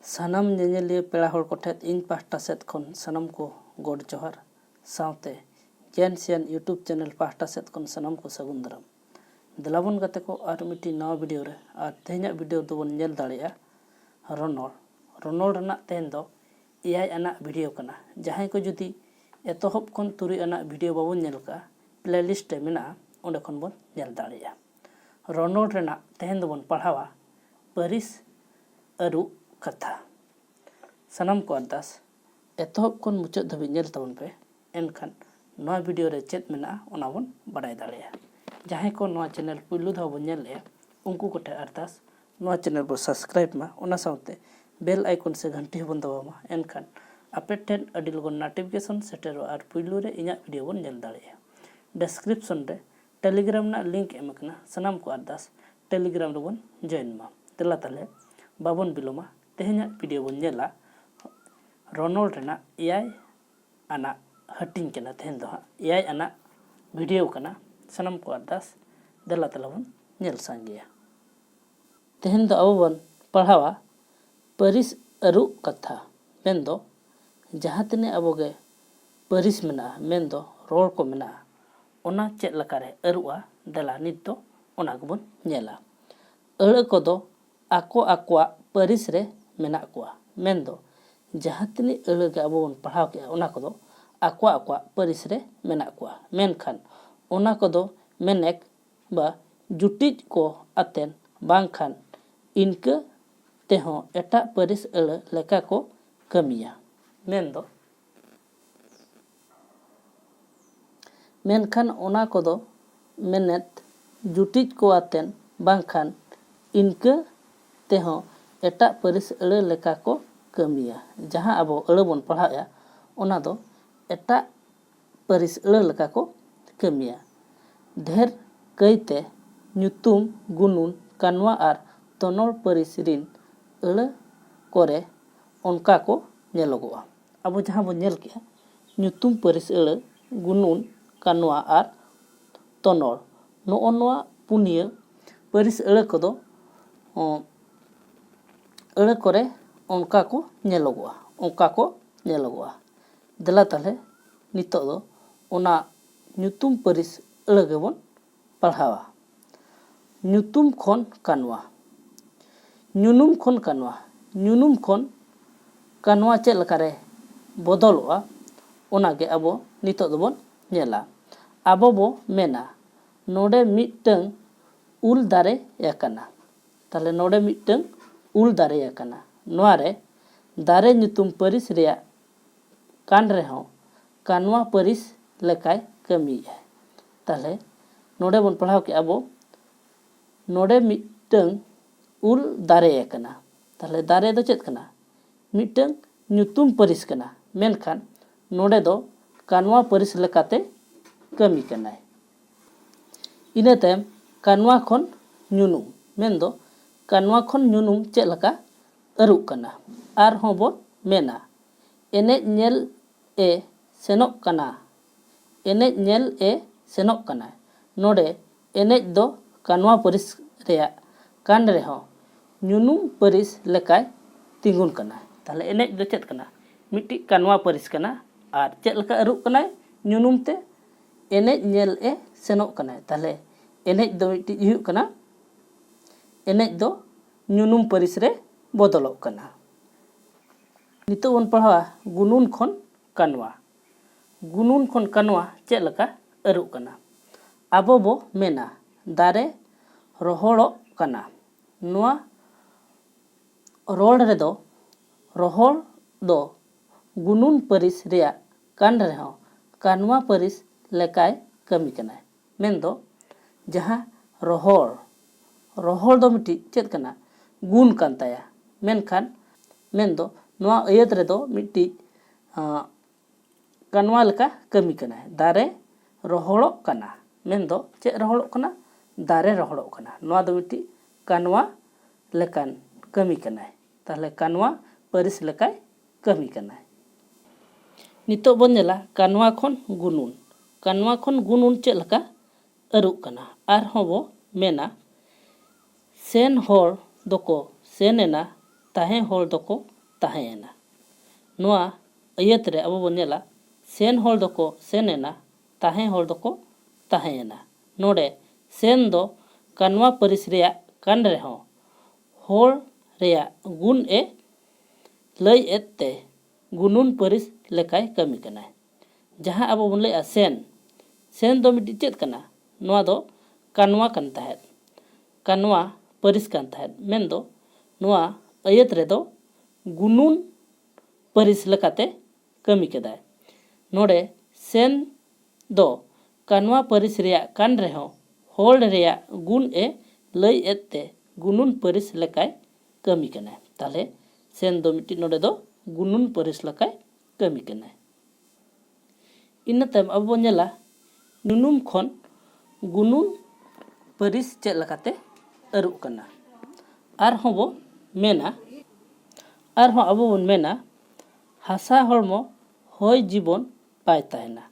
सानाम ñeñeliya पेड़ा हर कोठेत इन पाहटा सेद खन सानाम को गोड जोहार सावते जैन सियान यूट्यूब चैनल पाहटा सेद खन सानाम को सगुन दाराम देलाबन गाते को आर मिट्टी नवा वीडियो रे आर तेहना वीडियो दोबन नेल दाड़ेया रनोल रनोल रना तेहन दो एआई आना वीडियो कना जहां को जुदी एतोहब खन तुरी आना वीडियो बाबन नेल का प्लेलिस्ट रे मेना ओंडे खन बन नेल दाड़ेया रनोल रना तेहन दोबन पढ़ावा परिस अरु कथा सानाम को अरदास एतोहब खन मुचाद धाबी नेल ताबन पे एनखान नवा वीडियो रे चेत मेना ओना बन बाडाय दाड़ेया जहां को नवा चैनल पुलु धाव बन नेल ले उनको कोठे अरदास नवा चैनल बो सब्सक्राइब मा ओना साउते बेल आइकन से घंटी बन दबामा एनखान आपे ठेन अडी लगन नोटिफिकेशन सेटेरो आर पुलु रे इना वीडियो बन नेल दाड़ेया डिस्क्रिप्शन रे टेलीग्राम ना लिंक एमकना सानाम को अरदास टेलीग्राम रे बन जॉइन मा तेला ताले बाबन बिलोमा तेहना वीडियो बन नेला रनोल रेना एआई आना हटिंग कना तेहन दो एआई आना वीडियो कना सानाम को अरदास देला तला बन नेल सांगेया तेहन दो अब बन पढ़ावा परिस अरु कथा मेन दो जहां तने अबोगे परिस मेना मेन दो रोल को मेना ओना चेद लकारे अरुआ देला नित दो ओना को बन नेला अड़ को दो आको आकोआ परिस रे मेना कोआ मेन दो जहां तने अड़ के अब बन पढ़ाव के ओना को दो आकोआ आकोआ परिस रे मेना कोआ मेनखान ओना को दो मेनेक बा जुटिज को अतेन बांखान इनके तेहो एटा परिस अड़ लेका को कमिया मेन दो मेनखान ओना को दो मेनेत जुटिज को अतेन बांखान इनके तेहो एटा परिस अड़ लेका को कमिया जहां अब अड़ बन पढ़ाया ओना दो एटा परिस अड़ लेका को कमिया ढेर कईते ᱧᱩᱛᱩᱢ गुनुन कानवा आर तनोल परिस रिन अड़ कोरे उनका को नेलोगोआ अब जहां बन नेल के ᱧᱩᱛᱩᱢ परिस अड़ गुनुन कानवा आर तनोल नोआ पुनिया परिस अड़ को दो अड़ कोरे उनका को नेलोगोआ देला ताले नितो दो ओना ᱧᱩᱛᱩᱢ परिस अड़ गेबन पढ़ावा ᱧᱩᱛᱩᱢ खन कानवा ᱧᱩᱱᱩᱢ खन कानवा ᱧᱩᱱᱩᱢ खन कानवा चेद लकारे बदलोआ ओना गे अबो नितो दो बन नेला अबो बो मेना नोडे मिटंग उल दारे याकना ताले नोडे मिटंग उल दारे याकना नोआ रे दारे ᱧᱩᱛᱩᱢ परिस रेया कान रे हो कानवा परिस लेकाय कमी है ताले नोडे बन पढ़ाव के अबो नोडे मिटंग उल दारे याकना ताले दारे दो चेद कना मिटंग ᱧᱩᱛᱩᱢ परिस कना मेनखान नोडे दो कानवा परिस लेकाते कमी कनाय इना तायम कानवा खन ᱧᱩᱱᱩᱢ मेन दो कानवा खन ᱧᱩᱱᱩᱢ चेद लका अरु कना आर हो बो मेना एने नेल ए सेनोक कना एने नेल ए सेनोक कना नोडे एने दो कानवा परिस रेया कान रे हो ᱧᱩᱱᱩᱢ परिस लेकाय तिंगुन कना ताले एने दो चेद कना मिट्टी कानवा परिस कना आर चेद लका अरु कना ᱧᱩᱱᱩᱢ ते एने नेल ए सेनोक कना ताले एने दो मिट्टी हुयु कना एने दो ᱧᱩᱱᱩᱢ परिस रे बदलोक कना नितो बन पढ़ावा गुनुन खन कानवा चेद लका अरु कना आबो बो मेना दारे रोहड़ो कना नोआ रोड रे दो रोहड़ दो गुनुन परिस रेया कान रे हो कानवा परिस लेकाय कमी कना मेन दो जहां रोहड़ दो मिट्टी चेद कना गुण कान ताया मेनखान मेन दो नोआ अयत रे दो मिट्टी कानवा लेका कमी कना दारे रोहड़ो कना मेन दो चेद रोहड़ो कना दारे रोहड़ो कना नोआ दो मिट्टी कानवा लेकान कमी कना ताले कानवा परिस लेकाय कमी कना नितो बन नेला कानवा खन गुनुन चेद लका अरु कना आर हो बो मेना सेन होर दोको सेनेना ताहे होर दोको ताहेना। नोआ अयत रे अब बन नेला सेन होल दको सेनेना ताहे होल दको ताहेना। नोडे सेन दो कानवा परिस रेया कान रेहो होल रेया गुण ए लय एते गुनुन परिस लेकाय कमी कनाय। जहां अब बन लय सेन सेन दो मिट्टी चेत कना नोआ दो कानवा कन ताहेत कानवा परिस कान ताहेत मेन दो नोआ अयत रे दो गुनुन परिस लेकाते कमी केदाय। नोडे सेन दो कानवा परिस रेया कान रेहो होल रेया गुण ए लय एते गुनुन परिस लेकाय कमी कनाय। ताले सेन दो मिट्टी नोडे दो गुनुन परिस लेकाय कमी कनाय। इना तायम अब बन नेला नुनुम खन गुनुन परिस चेद लेकाते अरुक कना। आरहों बो मेना आरहों अब बन मेना हासा हड़मो होय जीवन बाय ताहेना।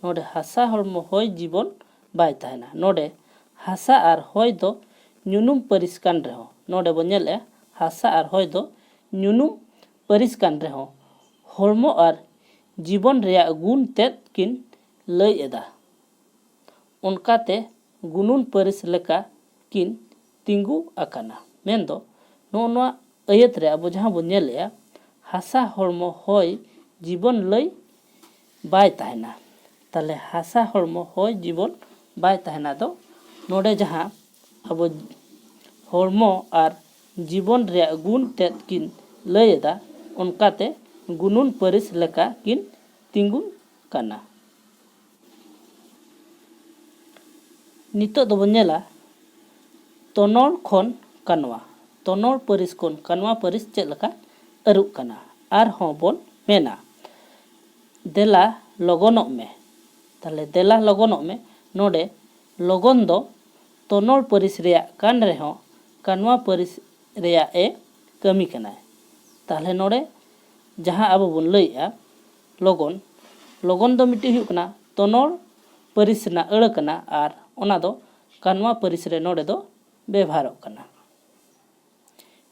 नोडे हासा हड़मो होय जीवन बाय ताहेना। नोडे हासा आर होय दो नुनुम परिस कान रेहो नोडे बन नेले हासा आर होय दो नुनुम परिस कान रेहो हड़मो आर जीवन रेया गुण तेद किन लय एदा। उनकाते गुनुन परिस लेका किन तिंगु आकाना। मेनदो नोआ अयत रे अब जहां बन नेलेया हासा हड़मो होय जीवन लय बाय ताहेना। ताले हासा हड़मो होय जीवन बाय ताहेना दो नोडे जहां अब हड़मो आर जीवन रे गुण तेद किन लय एदा उनकाते गुनुन परिस लेका किन तिंगुन काना। नितो दो बन नेला तोनोल खन कानवा तोनोल परिस खन कानवा परिस चेद लेका अरुक कना। आरहों बन मेना देला लगनोक में। ताले देला लगनोक में नोडे लगन दो तोनोल परिस रेया कान रेहो कानवा परिस रेया ए कमी कनाय। ताले नोडे जहां अब बन लयआ लगन लगन दो मिट्टी हुयुक कना तोनोल परिस ना अड़ कना आर ओना दो कानवा परिस रे नोडे दो व्यवहारोक कना।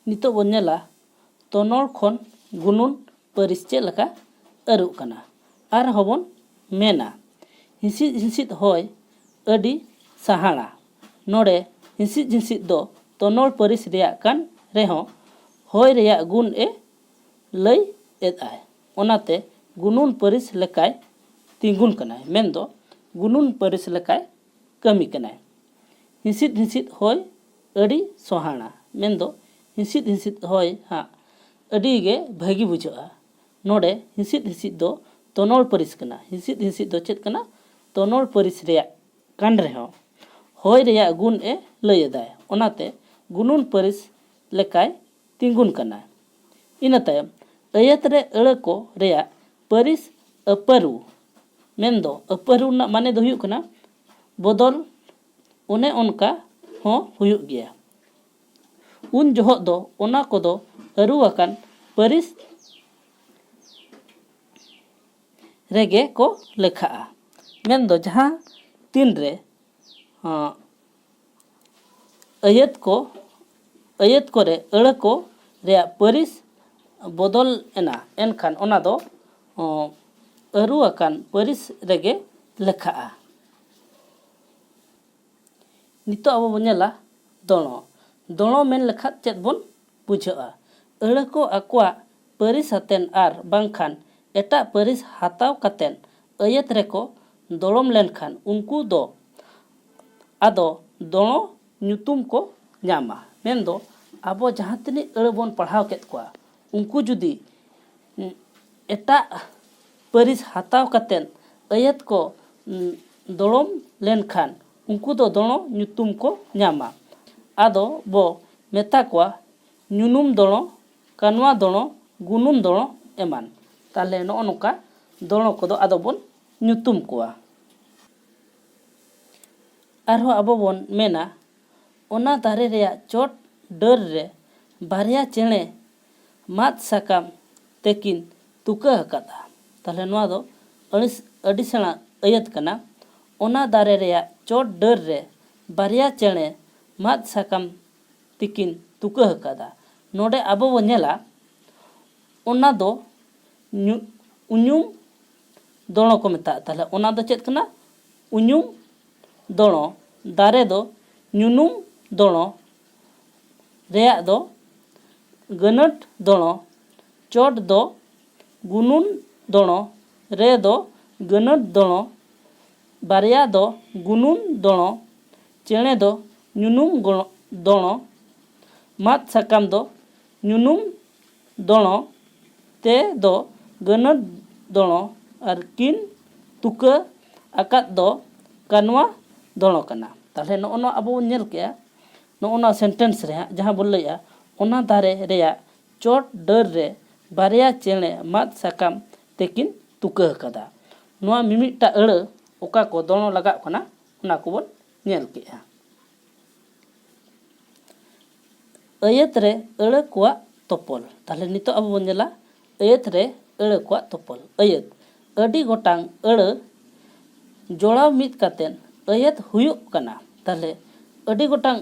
नितो बन नेला तोनोल खन गुनुन परिस चेद लेका अरुक कना। आरहों बन मेना हिंसिद हिंसिद होय अडी साहाड़ा। नोडे हिंसिद हिंसिद दो तोनोल परिस रेया कान रेहो होय रेया गुण ए लय एदाय ओनाते गुनुन परिस लेकाय तिंगुन कनाय। मेनदो गुनुन परिस लेकाय कमी कनाय। हिंसिद हिंसिद होय अडी सोहाना मेनदो हिंसिद हिंसिद होय हा अडी गे भागी बुझा। नोडे हिंसिद हिंसिद दो तोनोल परिस कना। हिंसिद हिंसिद दो चेद कना तोनोल परिस रेया कान रेहो होय रेया गुण ए लय एदाय ओनाते गुनुन परिस लेकाय तिंगुन कना। इना तायम अयत रे अड़को रेया परिस अपरु मेनदो अपरु ना माने दो हुयुक कना बदल ओने उनका हों हुयुक गया। उन जोहक दो ओना कोदो अरु आकान परिस रेगे को लेखाआ। मेनदो जहां तीन रे अयत को रे अड़ को रेया परिस बदल एना एनखान ओना दो अरु आकान परिस रेगे लेखाआ। नितो अब बन नेला दणो दणो मेन लेखा चेद बन बुझा अड़ को आकुआ परिस हतेन आर बांखान एटा परिस हाताव कातेन अयत रेको दड़म लेनखान उनको दो आदो दणो ᱧᱩᱛᱩᱢ को ᱧᱟᱢᱟ। मेनदो आबो जहां तिनी अड़ बन पढ़ाव केत कोआ उनको जुदी एटा परिस हाताव कातेन अयत को दड़म लेनखान उनको दो दणो ᱧᱩᱛᱩᱢ को ᱧᱟᱢᱟ। आदो बो मेता कोआ ᱧᱩᱱᱩᱢ दणो कानवा दणो गुनुन दणो एमान। ताले नो नोका दणो कोदो आदो बन ᱧᱩᱛᱩᱢ कोआ। आरो आबो बन मेना ओना दारे रेया चोट डर रे बारिया चेणे मात साकाम तेकिन तुका हकादा। ताले नोआ दो अड़ी सेणा अयत कना ओना दारे रेया चोट डर रे बारिया चेणे मात साकाम तेकिन तुका हकादा। नोडे आबो बन नेला ओना दो उñum दोणो को मेता ताहले ओना दो चेत कना उñum दोणो दारे दो ñunum दोणो रेया दो गनट दोणो चोट दो गुनुन दोणो रे दो गनट दोणो बारिया दो गुनुन दोणो चेणे दो ñunum दोणो मात साकाम दो ñunum दोणो ते दो गनट दोणो और किन तुका आकात दो कानवा दोणो कना। ताहले नोना अब नेल के नोना सेंटेंस रे जहां बोल लैया ओना दारे रेया चोट डर रे बारिया चेणे मात साकाम तेकिन तुका कदा नोआ मिमिटा अड़ ओका को दोणो लगा कना ओना को बोल नेल के अयत रे अड़ कोआ तोपल। ताहले नितो अब बोन नेला अयत रे अड़ कोआ तोपल। अयत अडी गोटांग अड़ जोड़ाव मित कातेन अयत हुयुक कना। ताहले अडी गोटांग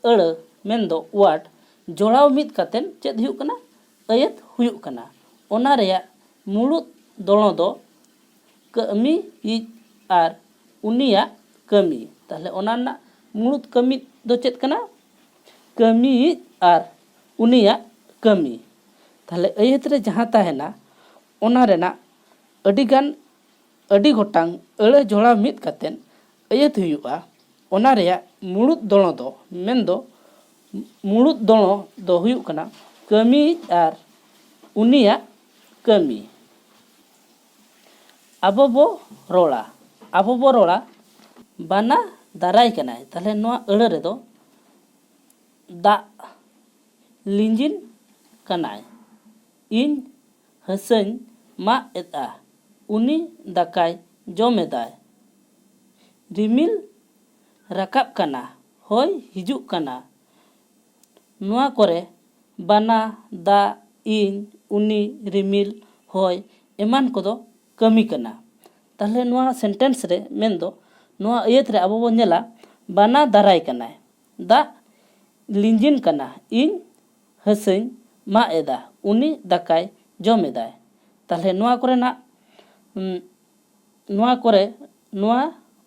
अड़ मेंदो वाट जोड़ाव मित कातेन चेद हुयुक कना अयत हुयुक कना। ओना रेया मुळुत दोणो दो कमी आर उनिया कमी। ताहले ओना ना मुळुत कमी दो चेद कना कमी आर उनिया कमी। ताहले अयत रे जहां ताहेना ओना रेना अडिगान अडी गोटांग अड़ जोड़ा मित कातेन अयत हुयुआ। ओना रेया मुळुत दोणो दो मेंदो मुळुत दोणो दो हुयुक कना कमी आर उनिया कमी। आबो बो रोड़ा बाना दाराय कनाय। ताहले नोआ अड़ रे दो दा लिंजिन कनाय इन हसन मा एता उनी दाकाय जोमेदाय रिमिल राकाब कना होय हिजुक कना। नोआ कोरे बाना दा इन उनी रिमिल होय एमान कोदो कमी कना। ताहले नोआ सेंटेंस रे मेंदो नोआ अयत रे अब बो नेला बाना दाराय कनाय दा लिंजिन कना इन हसन मा एदा उनी दाकाय जोमेदाय। ताहले नोआ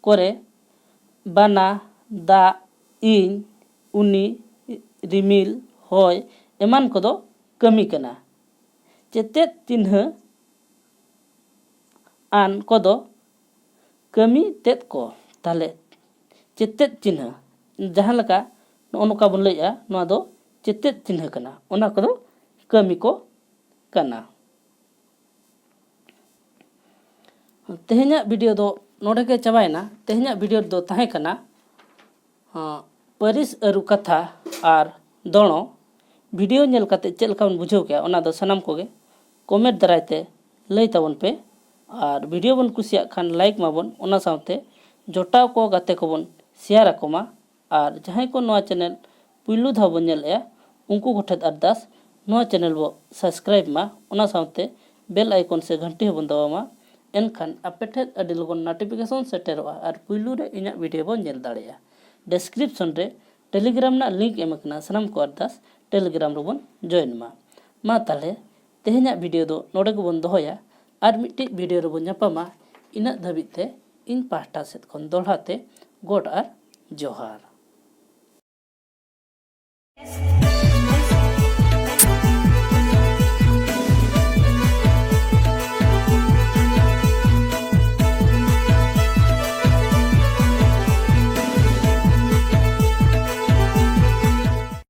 कोरे बाना दा इन उनी रिमिल होय एमान कोदो कमी कना। चेतेत चिन्ह आन कोदो कमी तेत को। ताहले चेतेत चिन्ह जहां लका नोका बन लैया नोआ दो चेतेत चिन्ह कना ओना कोदो कमी को कना। तेहेन्या वीडियो दो नोडे के चाबायना। तेहेन्या वीडियो दो ताहे कना परिस अरु कथा आर दोणो वीडियो नेल काते चेद लका बन बुझाव के ओना दो सनाम कोगे कमेंट दारायते लई ताबन पे और वीडियो बन कुसिया खान लाइक माबन ओना साथे जोटाव को गाते को बन शेयर आकोमा। और जहां को नोआ चैनल पुइलु धाव बन नेलया उनको गोठेत अरदास नोआ चैनल बो सब्सक्राइब मा ओना साथे बेल आइकन से घंटी बन दबामा एनखान आपेठेत अडी लगन नोटिफिकेशन सेटेरोआ और पुइलु रे इना वीडियो बन नेल दाड़ेया। डिस्क्रिप्शन रे टेलीग्राम ना लिंक एमकना सनाम को अरदास टेलीग्राम रो बन जॉइन मा ताले तेहेन्या वीडियो दो नोडे को बन दोहोया और मिट्टी वीडियो रो बन ᱧᱟᱯᱟᱢᱟ। इना धाबिते इन पाहटा सेत खन दोहराते गोड और जोहार।